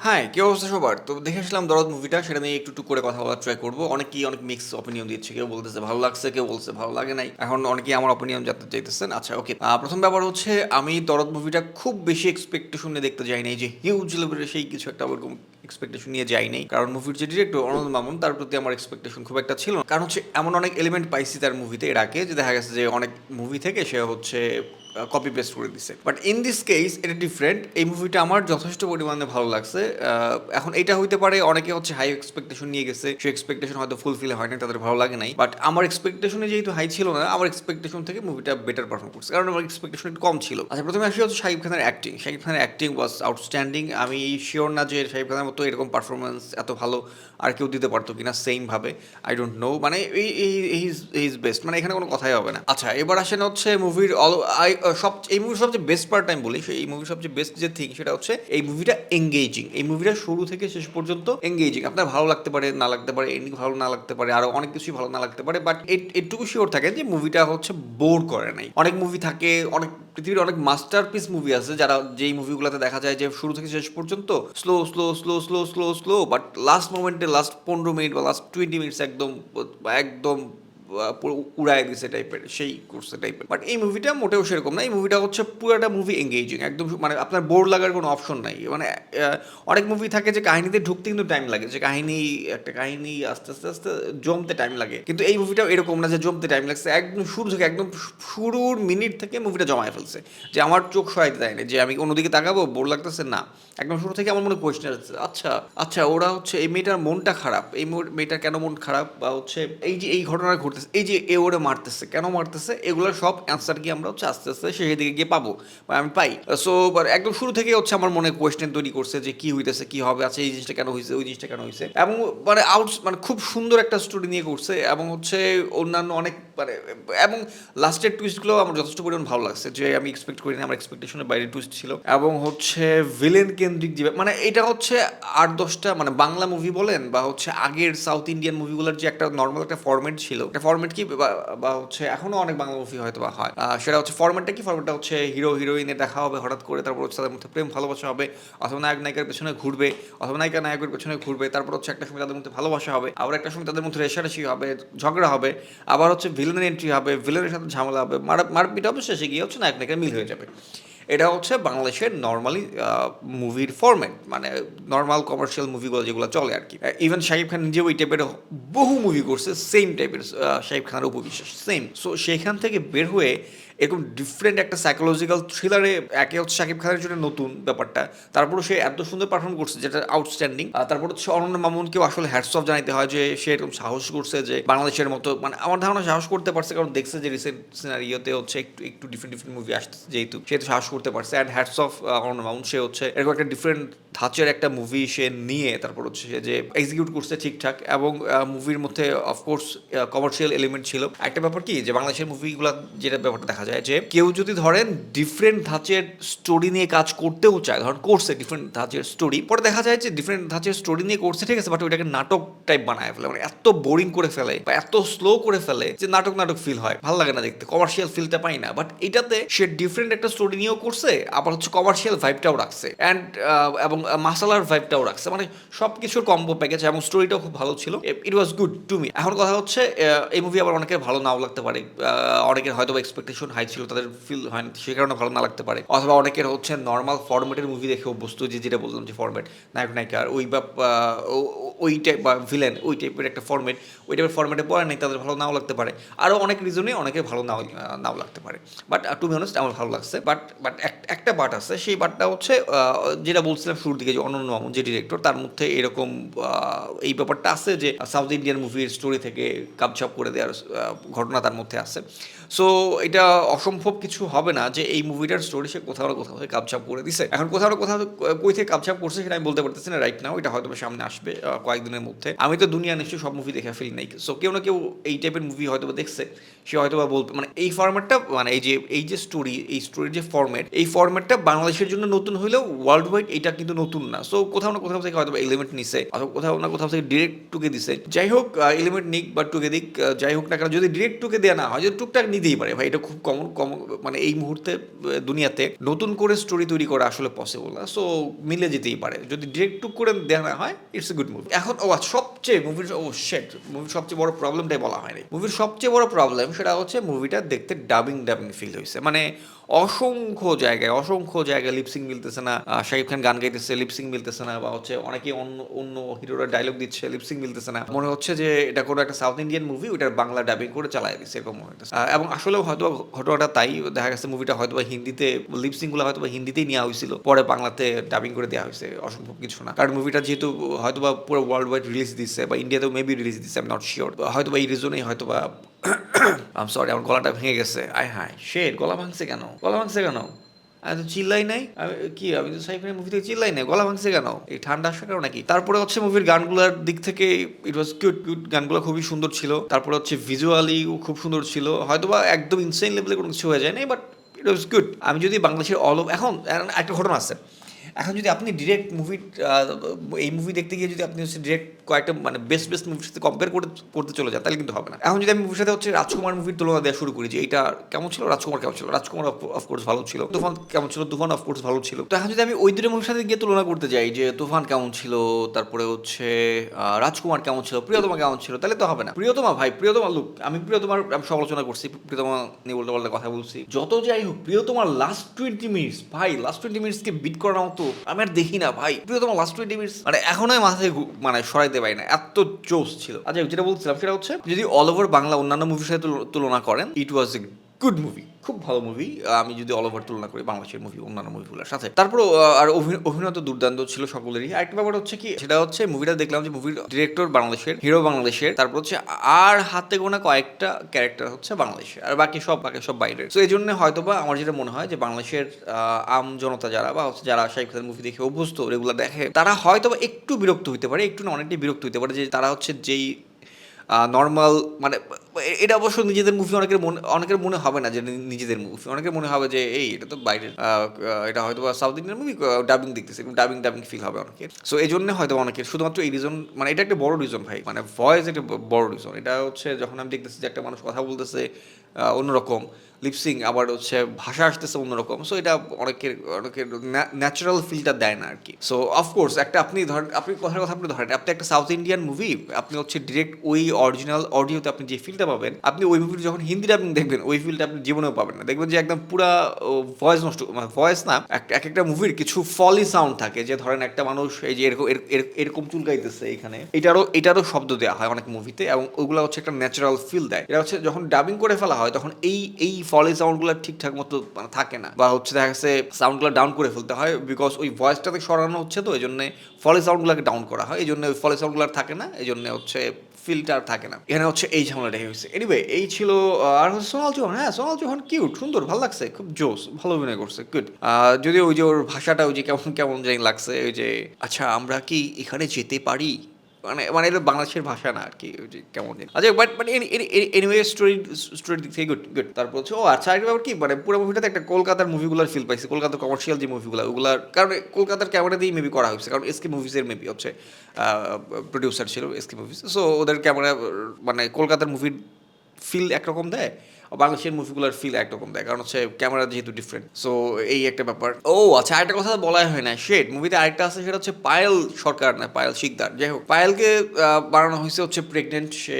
হ্যাঁ, কি অবস্থা সবার? তো দেখে আসলাম 'দরদ' মুভিটা, সেটা নিয়ে একটু করে কথা বলার ট্রাই করব। অনেকেই অনেক মিক্স অপিনিয়ন দিচ্ছে। কেউ বলতেছে ভালো লাগছে, কেউ বলছে ভালো লাগে নাই। এখন অনেকেই আমার অপিনিয়ন জানতে চাইতেছেন। আচ্ছা, ওকে। ১ম ব্যাপার হচ্ছে আমি 'দরদ' মুভিটা খুব বেশি এক্সপেকটেশন নিয়ে দেখতে যাই নাই যে হিউজ লেভেলের সেই কিছু একটা ওরকম এক্সপেকটেশন নিয়ে যাই নাই। কারণ মুভির যে ডিরেক্টর অনন্ত মামুন, তার প্রতি আমার এক্সপেকটেশন খুব একটা ছিল না। কারণ হচ্ছে এমন অনেক এলিমেন্ট পাইছি তার মুভিতে এর আগে যে দেখা গেছে যে অনেক মুভি থেকে সে হচ্ছে কপি পেস্ট করে দিছে। বাট ইন দিস কেস এটা ডিফারেন্ট। এই মুভিটা আমার যথেষ্ট পরিমাণে ভালো লাগছে। এখন এটা হইতে পারে অনেকে হচ্ছে হাই এক্সপেকটেশন নিয়ে গেছে, সেই এক্সপেকটেশন হয়তো ফুলফিল হয় নাই, তাদের ভালো লাগে নাই। বাট আমার এক্সপেকটেশনে যেহেতু হাই ছিল না, আমার এক্সপেকটেশন থেকে মুভিটা বেটার পারফর্ম করছে, কারণ আমার এক্সপেকটেশন একটু কম ছিল। আচ্ছা, প্রথমে আসি হচ্ছে শাকিব খানের অ্যাক্টিং। শাকিব খানের অ্যাক্টিং ওয়াজ আউটস্ট্যান্ডিং। আমি শিওর না যে শাকিব খানের মতো এরকম পারফরমেন্স এত ভালো আর কেউ দিতে পারতো কিনা সেম ভাবে। আই ডোন্ট নো, মানে ইজ বেস্ট, মানে এখানে কোনো কথাই হবে না। আচ্ছা, এবার আসেন হচ্ছে মুভির সব এই মুভির সবচেয়ে বেস্ট পার্ট আমি বলি, এই মুভির সবচেয়ে বেস্ট যে থিং সেটা হচ্ছে এই মুভিটা এঙ্গেজিং। এই মুভিটা শুরু থেকে শেষ পর্যন্ত এঙ্গেজিং। আপনার ভালো লাগতে পারে, না লাগতে পারে, এন্ডিং ভালো না লাগতে পারে, আরো অনেক কিছুই ভালো না লাগতে পারে, বাট এটুকু শিওর থাকে যে মুভিটা হচ্ছে বোর করে নাই। অনেক মুভি থাকে, অনেক পৃথিবীর অনেক মাস্টারপিস মুভি আছে যারা যেই মুভিগুলোতে দেখা যায় যে শুরু থেকে শেষ পর্যন্ত slow slow slow slow slow slow, but last মোমেন্টে লাস্ট 15 মিনিট বা লাস্ট 20 মিনিটস একদম একদম পুরো উড়ায় দিছে টাইপের, সেই করছে টাইপের। বাট এই মুভিটা মোটেও সেরকম না। এই মুভিটা হচ্ছে পুরোটা মুভি এঙ্গেজিং, একদম মানে আপনার বোর লাগার কোনো অপশন নাই। মানে অনেক মুভি থাকে যে কাহিনীতে ঢুকতে কিন্তু টাইম লাগে, যে একটা কাহিনী আস্তে আস্তে আস্তে জমতে টাইম লাগে, কিন্তু এই মুভিটাও এরকম না যে জমতে টাইম লাগছে। একদম শুরু থেকে, একদম শুরুর মিনিট থেকে মুভিটা জমায় ফেলছে, যে আমার চোখ সরাইতে দেয় না যে আমি অন্যদিকে তাকাবো, বোর লাগতেছে না। একদম শুরু থেকে আমার মনে কোয়েশ্চেন আছে, আচ্ছা আচ্ছা ওরা হচ্ছে এই মেয়েটার মনটা খারাপ, এই মেয়েটার কেন মন খারাপ, বা হচ্ছে এই যে এই ঘটনা ঘটতেছে, এই যে এ ওরে মারতেছে কেন মারতেছে, এগুলোর সব অ্যান্সার কি আমরা হচ্ছে আস্তে আস্তে সেই দিকে গিয়ে পাবো বা আমি পাই। সো একদম শুরু থেকে হচ্ছে আমার মনে কোয়েশ্চেন তৈরি করছে যে কি হইতেছে, কি হবে, আচ্ছা এই জিনিসটা কেন হয়েছে, ওই জিনিসটা কেন হয়েছে, এবং মানে মানে খুব সুন্দর একটা স্টোরি নিয়ে করছে, এবং হচ্ছে অন্যান্য অনেক মানে, এবং লাস্টের টুইস্টগুলো আমার যথেষ্ট পরিমাণ ভালো লাগছে, যে আমি এক্সপেক্ট করিনি, আমার এক্সপেকটেশনের বাইরে টুইস্ট ছিল। এবং হচ্ছে ভিলেন কেন্দ্রিক যে মানে এটা হচ্ছে 8-10টা মানে বাংলা মুভি বলেন বা হচ্ছে আগের সাউথ ইন্ডিয়ান মুভিগুলোর যে একটা নর্মাল একটা ফরম্যাট ছিল, একটা ফরম্যাট কি বা হচ্ছে এখনো অনেক বাংলা মুভি হয়তো বা হয়, সেটা হচ্ছে ফরম্যাটটা কি, ফরম্যাটটা হচ্ছে হিরো হিরোইনের দেখা হবে হঠাৎ করে, তারপর হচ্ছে তাদের মধ্যে প্রেম ভালোবাসা হবে, অথবা নায়ক নায়িকার পেছনে ঘুরবে, অথবা নায়িকা নায়কের পেছনে ঘুরবে, তারপর হচ্ছে একটা সময় তাদের মধ্যে ভালোবাসা হবে, আবার একটা সময় তাদের মধ্যে রেশারেশি হবে, ঝগড়া হবে, আবার হচ্ছে ভিলেনের এন্ট্রি হবে, ভিলেনের সাথে ঝামেলা হবে, মারপিট হবে, শেষে গিয়ে হচ্ছে নায়ক নায়িকার মিল হয়ে যাবে। এটা হচ্ছে বাংলাদেশের নর্মালি মুভির ফরম্যাট, মানে নর্মাল কমার্শিয়াল মুভিগুলো যেগুলো চলে আর কি। ইভেন শাকিব খান নিজেও ওই টাইপের বহু মুভি করছে, সেম টাইপের শাকিব খানের উপবিশ্বাস সেম। সো সেখান থেকে বের হয়ে এরকম ডিফারেন্ট একটা সাইকোলজিক্যাল থ্রিলারে, একে হচ্ছে শাকিব খানের জন্য নতুন ব্যাপারটা, তারপরও সে এত সুন্দর পারফর্ম করছে যেটা আউটস্ট্যান্ডিং। তারপর হচ্ছে অনন্য মামুনকেও আসলে হ্যাটস অফ জানাইতে হয় যে সে এরকম সাহস করছে, যে বাংলাদেশের মতো মানে আমার ধারণা সাহস করতে পারছে, কারণ দেখছে যে রিসেন্ট সিনারিওতে হচ্ছে একটু একটু ডিফারেন্ট ডিফারেন্ট মুভি আসতেছে, যেহেতু সে তো সাহস করতে পারছে। অ্যান্ড হ্যাটস অফ অনন্য মামুন, সে হচ্ছে এরকম একটা ডিফারেন্ট ধাঁচের একটা মুভি সে নিয়ে তারপর হচ্ছে সে যে এক্সিকিউট করছে ঠিকঠাক, এবং মুভির মধ্যে অফকোর্স কমার্শিয়াল এলিমেন্ট ছিল। একটা ব্যাপার কি, যে বাংলাদেশের মুভিগুলো যেটা ব্যাপারটা দেখা যায়, যে কেউ যদি ধরেন ডিফারেন্ট ধাঁচের স্টোরি নিয়ে কাজ করতেও চায়, ধরেন করছে ডিফারেন্ট ধাঁচের স্টোরি, পরে দেখা যায় যে ডিফারেন্ট ধাঁচের স্টোরি নিয়ে করছে ঠিক আছে, বাট ওইটাকে নাটক টাইপ বানায় ফেলে, মানে এত বোরিং করে ফেলে বা এত স্লো করে ফেলে যে নাটক নাটক ফিল হয়, ভালো লাগে না দেখতে, কমার্শিয়াল ফিলটা পাই না। বাট এটাতে সে ডিফারেন্ট একটা স্টোরি নিয়েও করছে, আবার হচ্ছে কমার্শিয়াল ভাইবটাও রাখছে, অ্যান্ড এবং মাসালার ভাইবটাও রাখছে, মানে সব কিছুর কম্বো প্যাকেজ, এবং স্টোরিটাও খুব ভালো ছিল। ইট ওয়াজ গুড টু মি। এখন কথা হচ্ছে এই মুভি আবার অনেকের ভালো নাও লাগতে পারে, অনেকের হয়তো এক্সপেকটেশন হাই ছিল, তাদের ফিল হয় না, সে কারণে ভালো না লাগতে পারে, অথবা অনেকের হচ্ছে নর্মাল ফরম্যাটের মুভি দেখে অভ্যস্ত, যেটা বললাম যে ফরম্যাট নায়ক নায়িকার ওই বা ওই টাইপ বা ভিলেন ওই টাইপের একটা ফরম্যাট, ওই টাইপের ফরম্যাটে পড়ে নাই, তাদের ভালো নাও লাগতে পারে, আরও অনেক রিজনে অনেকের ভালো নাও লাগতে পারে। বাট টু বি অনেস্ট আমার ভালো লাগছে। বাট একটা বাট আছে, সেই বাটটা হচ্ছে যেটা বলছিলাম শুরুর দিকে, যে অনন্য মামুন যে ডিরেক্টর, তার মধ্যে এরকম এই ব্যাপারটা আছে যে সাউথ ইন্ডিয়ান মুভির স্টোরি থেকে কাপছাপ করে দেওয়ার ঘটনা তার মধ্যে আছে। সো এটা অসম্ভব কিছু হবে না যে এই মুভিটার স্টোরি সে কোথাও না কোথাও থেকে কাপছাপ করে দিছে। এখন কোথাও না কোথাও কই থেকে কাপছাপ করছে সেটা আমি বলতে পারতেছি না রাইট নাও, এটা হয়তো সামনে আসবে কয়েকদিনের মধ্যে। আমি তো দুনিয়া নিশ্চয়ই সব মুভি দেখে ফেলি নাই, সো কেউ না কেউ এই টাইপের মুভি হয়তো দেখছে, সে হয়তো বা বলবে মানে এই ফরম্যাটটা, মানে এই যে স্টোরি, এই স্টোরির যে ফরম্যাট, এই ফরম্যাটটা বাংলাদেশের জন্য নতুন হলেও ওয়ার্ল্ড ওয়াইড এটা কিন্তু নতুন না। সো কোথাও না কোথাও থেকে হয়তো এলিমেন্ট নিছে, অথবা কোথাও না কোথাও থেকে ডিরেক্ট টুকে দিছে। যাই হোক, এলিমেন্ট নিক বা টুকে দিক, যাই হোক না কেন, যদি ডিরেক্ট টুকে দেওয়া না হয়, যদি টুকটাক নিতেই পারে ভাই, এটা খুব কমন মানে এই মুহূর্তে দুনিয়াতে নতুন করে স্টোরি তৈরি করা আসলে পসিবল না, সো মিলে যেতেই পারে যদি ডিরেক্ট টুক করে দেওয়া হয়, ইটস এ গুড মুভি। এখন সবচেয়ে মুভির মুভির সবচেয়ে বড় প্রবলেমটাই বলা হয়নি। মুভির সবচেয়ে বড় প্রবলেম সেটা হচ্ছে মুভিটা দেখতে ডাবিং ফিল হয়েছে, মানে অসংখ্য জায়গায় লিপসিং মিলতেছে না, শাকিব খান গান গাইতেছে লিপসিং মিলতেছে না, বা হচ্ছে অনেকে অন্য অন্য হিরোরা ডায়লগ দিচ্ছে লিপসিং মিলতেছে না, মনে হচ্ছে যে এটা কোনো একটা সাউথ ইন্ডিয়ান মুভি ওটার বাংলা ডাবিং করে চালাই দিচ্ছে এরকম মনে হচ্ছে। এবং আসলেও হয়তো ঘটনাটা তাই, দেখা গেছে মুভিটা হয়তো বা হিন্দিতে লিপসিং গুলো হয়তো বা হিন্দিতেই নেওয়া হয়েছিল, পরে বাংলাতে ডাবিং করে দেওয়া হয়েছে, অসম্ভব কিছু না। কারণ মুভিটা যেহেতু হয়তো বা পুরো ওয়ার্ল্ড ওয়াইড রিলিজ দিচ্ছে, বা ইন্ডিয়াতেও মেবি রিলিজ দিচ্ছে, আমি নট শিওর, হয়তো বা এই রিজনেই হয়তো বা আম সরি আমার গলাটা ভেঙে গেছে, আয় হায় শেট, গলা ভাঙছে কেন? আমি তো চিল্লাই নাই, আমি তো সাইফানের মুভি থেকে চিল্লাই নাই, গলা ভাঙছে কেন? এই ঠান্ডা আসার কারণ নাকি? তারপরে হচ্ছে মুভির গানগুলোর দিক থেকে ইট ওয়াজ কিউট, গানগুলো খুবই সুন্দর ছিল। তারপরে হচ্ছে ভিজুয়ালি খুব সুন্দর ছিল, হয়তোবা একদম ইনসেন লেভেলে কোনো কিছু হয়ে যায় না, বাট ইট ওয়াজ গুড। আমি যদি বাংলাদেশের এখন একটা ঘটনা আছে, এখন যদি আপনি ডিরেক্ট এই মুভি দেখতে গিয়ে যদি আপনি হচ্ছে ডিরেক্ট কয়েকটা মানে বেস্ট মুভির সাথে কম্পেয়ার করতে চলে যান, তাহলে কিন্তু হবে না। এখন যদি আমি মুভির সাথে হচ্ছে রাজকুমার মুভির তুলনা দেওয়া শুরু করি যে এটা কেমন ছিল, রাজকুমার কেমন ছিল, রাজকুমার অফকোর্স ভালো ছিল, তুফান কেমন ছিল, তুফান অফকোর্স ভালো ছিল। তো এখন যদি আমি ওই দুটো মুভির সাথে গিয়ে তুলনা করতে যাই যে তুফান কেমন ছিল, তারপরে হচ্ছে রাজকুমার কেমন ছিল, প্রিয়তমা কেমন ছিল, তাহলে তো হবে না। প্রিয়তমা লুক, আমি প্রিয়তমার সমালোচনা করছি, প্রিয়তমা নিয়ে বলতে কথা বলছি, যত যাই হোক প্রিয়তমার লাস্ট 20 মিনিটস ভাই, লাস্ট 20 মিনিটসকে বিট করার মতো আমি আর দেখি না ভাই। প্রিয়তমা লাস্ট 20 মিনিটস মানে এখনো মাথা থেকে মানে সরাইতে পারি না, এত জোস ছিল। আচ্ছা যেটা বলছিলাম সেটা হচ্ছে যদি অল ওভার বাংলা অন্যান্য মুভির সাথে তুলনা করেন, ইট ওয়াজ এ গুড মুভি, খুব ভালো মুভি। আমি যদি অল ওভার তুলনা করি বাংলাদেশের মুভি অন্যান্য মুভিগুলোর সাথে, তারপর আর অভিনয় তো দুর্দান্ত ছিল সকলেরই। আরেকটা ব্যাপার হচ্ছে কি, সেটা হচ্ছে মুভিটা দেখলাম যে মুভির ডিরেক্টর বাংলাদেশের, হিরো বাংলাদেশের, তারপর হচ্ছে আর হাতে গোনা কয়েকটা ক্যারেক্টার হচ্ছে বাংলাদেশের, আর বাকি সব বাইরের। তো এই জন্য হয়তোবা আমার যেটা মনে হয় যে বাংলাদেশের আম জনতা যারা বা হচ্ছে যারা শাকিব খানের মুভি দেখে অভ্যস্ত, রেগুলার দেখে, তারা হয়তোবা একটু বিরক্ত হইতে পারে, একটু না অনেকটাই বিরক্ত হইতে পারে যে তারা হচ্ছে যেই নর্মাল মানে এটা অবশ্য নিজেদের মুভি অনেকের মনে হবে না যে নিজেদের মুভি, অনেকের মনে হবে যে এই এটা তো বাইরের, এটা হয়তো বা সাউথ ইন্ডিয়ান মুভি ডাবিং দেখতেছে, ডাবিং ফিল হবে অনেকের। সো এই জন্য হয়তো অনেকের শুধুমাত্র এই রিজন, মানে এটা একটা বড় রিজন ভাই, মানে ভয়েস একটা বড় রিজন। এটা হচ্ছে যখন আমি দেখতেছি যে একটা মানুষ কথা বলতেছে অন্যরকম, লিপসিং আবার হচ্ছে ভাষা আসতেছে অন্যরকম, সো এটা অনেকের ন্যাচারাল ফিলটা দেয় না আর কি। সো অফকোর্স একটা আপনি ধরেন, আপনি ধরেন আপনি একটা সাউথ ইন্ডিয়ান মুভি, আপনি হচ্ছে ডিরেক্ট ওই অরিজিনাল অডিওতে আপনি যে ফিলটা পাবেন, আপনি ওই মুভির যখন হিন্দি ডাবিং দেখবেন ওই ফিলটা আপনি জীবনেও পাবেন না। দেখবেন যে একদম পুরা ভয়েস নষ্ট, মানে ভয়েস না, এক একটা মুভির কিছু ফলি সাউন্ড থাকে, যে ধরেন একটা মানুষ এই যে এরকম চুলকাইতেছে, এখানে এটারও শব্দ দেওয়া হয় অনেক মুভিতে, এবং ওইগুলো হচ্ছে একটা ন্যাচারাল ফিল দেয়। এটা হচ্ছে যখন ডাবিং করে ফেলা হয় তখন এই ফলি সাউন্ডগুলো ঠিকঠাক মতো মানে থাকে না, বা হচ্ছে দেখা গেছে সাউন্ডগুলো ডাউন করে ফেলতে হয়, বিকজ ওই ভয়েসটাতে সরানো হচ্ছে, তো এই জন্য ফলি সাউন্ডগুলোকে ডাউন করা হয়, এই জন্য ওই ফলি সাউন্ডগুলো থাকে না, এই জন্য হচ্ছে ফিল্টার থাকে না। এখানে হচ্ছে এই ঝামেলাটা হয়েছে। এনিওয়ে এই ছিল। আর হচ্ছে সোনাল চৌহান, সোনাল চৌহান কিউট, সুন্দর, ভালো লাগছে, খুব জোস, ভালো অভিনয় করছে, গুড। যদিও ওই যে ওর ভাষাটা ওই যে কেমন কেমন জানি লাগছে, ওই যে আচ্ছা আমরা কি এখানে যেতে পারি, মানে এটা বাংলাদেশের ভাষা না আর কি, ওই যে কেমন জানি। আচ্ছা বাট এনিওয়ে স্টোরির দিক থেকে গুড। তারপর হচ্ছে আচ্ছা আরেকটা ব্যাপার কি, মানে পুরো মুভিটাতে একটা কলকাতার মুভিগুলোর ফিল পাইছি, কলকাতার কমার্শিয়াল যে মুভিগুলো, ওগুলার কারণে কলকাতার ক্যামেরা দিয়েই মেবি করা হয়েছে, কারণ এসকে মুভিজের মেবি হচ্ছে প্রডিউসার ছিল এসকে মুভিজ, সো ওদের ক্যামেরা মানে কলকাতার মুভির ফিল একরকম দেয়, বাংলাদেশের মুভিগুলোর ফিল একরকম দেয়, কারণ হচ্ছে ক্যামেরা যেহেতু ডিফারেন্ট। সো এই একটা ব্যাপার। আচ্ছা আরেকটা কথা বলাই হয় না, মুভিতে আরেকটা আছে, সেটা হচ্ছে পায়েল সরকার না পায়েল শিকদার, যাই হোক, পায়েলকে বানানো হয়েছে হচ্ছে প্রেগনেন্ট, সে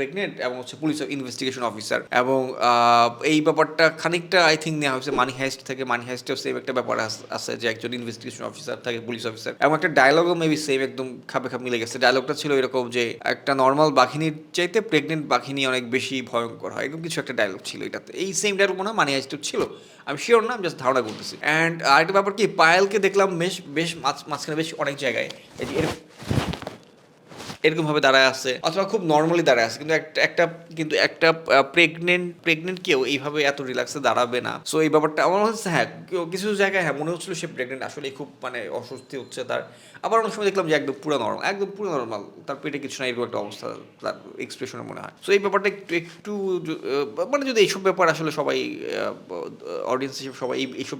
প্রেগনেন্ট এবং হচ্ছে পুলিশ ইনভেস্টিগেশন অফিসার, এবং এই ব্যাপারটা খানিকটা আই থিঙ্ক নেওয়া হয়েছে মানি হাইস্ট থেকে। মানি হাইস্টেও সেম একটা ব্যাপার আছে যে একজন ইনভেস্টিগেশন অফিসার থাকে, পুলিশ অফিসার, এবং একটা ডায়লগও মেবি সেম, একদম খাপে খাপ মিলে গেছে। ডায়লগটা ছিল এরকম যে একটা নর্মাল বাঘিনীর চাইতে প্রেগনেন্ট বাঘিনী অনেক বেশি ভয়ঙ্কর হয়, এরকম কিছু একটা ডায়লগ ছিল এটাতে। এই সেম ডায়লগ মনে হয় মানি হাইস্টেও ছিল, আমি শিওর না, আমি জাস্ট ধারণা করতেছি। অ্যান্ড আরেকটা ব্যাপার কি, পায়েলকে দেখলাম বেশ মাঝখানে বেশ অনেক জায়গায় এরকমভাবে দাঁড়ায় আছে, অথবা খুব নর্মালি দাঁড়ায় আছে, কিন্তু একটা প্রেগনেন্ট কেউ এইভাবে এত রিল্যাক্সে দাঁড়াবে না। সো এই ব্যাপারটা আমার মনে হচ্ছে কিছু জায়গায় মনে হচ্ছিল সে প্রেগনেন্ট, আসলে খুব মানে অস্বস্তি হচ্ছে তার। আবার অনেক সময় দেখলাম যে একদম পুরো নর্মাল, তার পেটে কিছু না, এরকম একটা অবস্থা তার এক্সপ্রেশনে মনে হয়। সো এই ব্যাপারটা একটু মানে যদি এইসব ব্যাপার আসলে সবাই অডিয়েন্স হিসেবে সবাই এইসব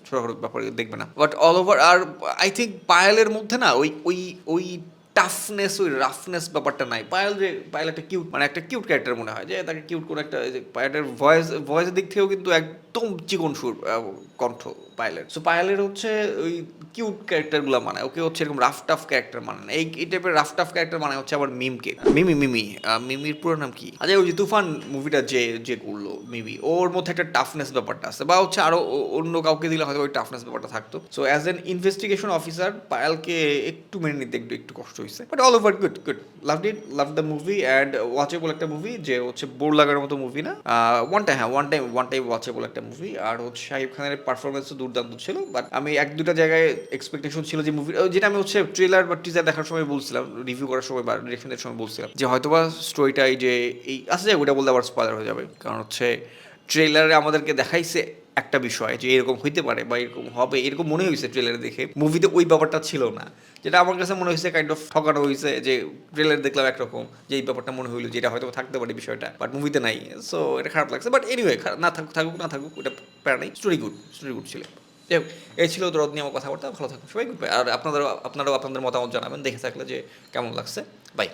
ছোটখাটো ব্যাপারে দেখবে না, বাট অল ওভার। আর আই থিঙ্ক পায়েলের মধ্যে না ওই টাফনেস, ওই রাফনেস ব্যাপারটা নাই। পায়েল একটা কিউট, মানে একটা কিউট ক্যারেক্টার মনে হয়, যে তাকে কিউট কোনো একটা, এই যে পায়েলের ভয়েসের দিক থেকেও কিন্তু একদম চিকন সুর, কণ্ঠ পায়েলের। সো পায়েলের হচ্ছে ওই কিউট ক্যারেক্টারগুলো মানে, ওকে হচ্ছে এরকম রাফ টাফ ক্যারেক্টার মানে না। এই টাইপের রাফ টাফ ক্যারেক্টার মানে হচ্ছে আবার মিমকে। মিমির পুরো নাম কি? আচ্ছা, ওই যে তুফান মুভিটা যে যে করলো মিমি, ওর মধ্যে একটা টাফনেস ব্যাপারটা আছে, বা হচ্ছে আরো অন্য কাউকে দিলে হয়তো ওই টাফনেস ব্যাপারটা থাকতো। So as an investigation officer পায়েলকে একটু মেনে নিতে একটু কষ্ট হয়েছে, but all over good good. Loved it, love the movie, and watchable একটা মুভি, যে হচ্ছে বোর লাগার মতো মুভি না। ওয়ান টাইম ওয়াচেবল একটা মুভি। আর হচ্ছে শাহিব খানের পারফরমেন্সও দুর্দান্ত ছিল, বাট আমি এক দুটা জায়গায় এক্সপেকটেশন ছিল যে মুভি, যেটা আমি হচ্ছে ট্রেলার বা টিজার দেখার সময় বলছিলাম, রিভিউ করার সময় বা ডিরেকশনের সময় বলছিলাম, যে হয়তোবা স্টোরিটাই যে এই আচ্ছা যাক, ওটা বলতে আবার স্পয়লার হয়ে যাবে, কারণ হচ্ছে ট্রেলারে আমাদেরকে দেখাইছে একটা বিষয় যে এরকম হইতে পারে বা এরকম হবে, এরকম মনে হয়েছে ট্রেলারে দেখে। মুভিতে ওই ব্যাপারটা ছিল না, যেটা আমার কাছে মনে হয়েছে কাইন্ড অফ ঠকানো হয়েছে, যে ট্রেলার দেখলাম একরকম, যে এই ব্যাপারটা মনে হইলো যেটা হয়তো থাকতে পারে বিষয়টা, বাট মুভিতে নাই। সো এটা খারাপ লাগছে, বাট এনিওয়ে না থাকুক ওটা প্যারা নেই। স্টোরি গুড ছিল। যাই হোক, এই ছিল দরদ নিয়ে আমার কথাবার্তা। ভালো থাকুন সবাই, গুড বাই। আর আপনারাও আপনাদের মতামত জানাবেন দেখে থাকলে যে কেমন লাগছে। বাই।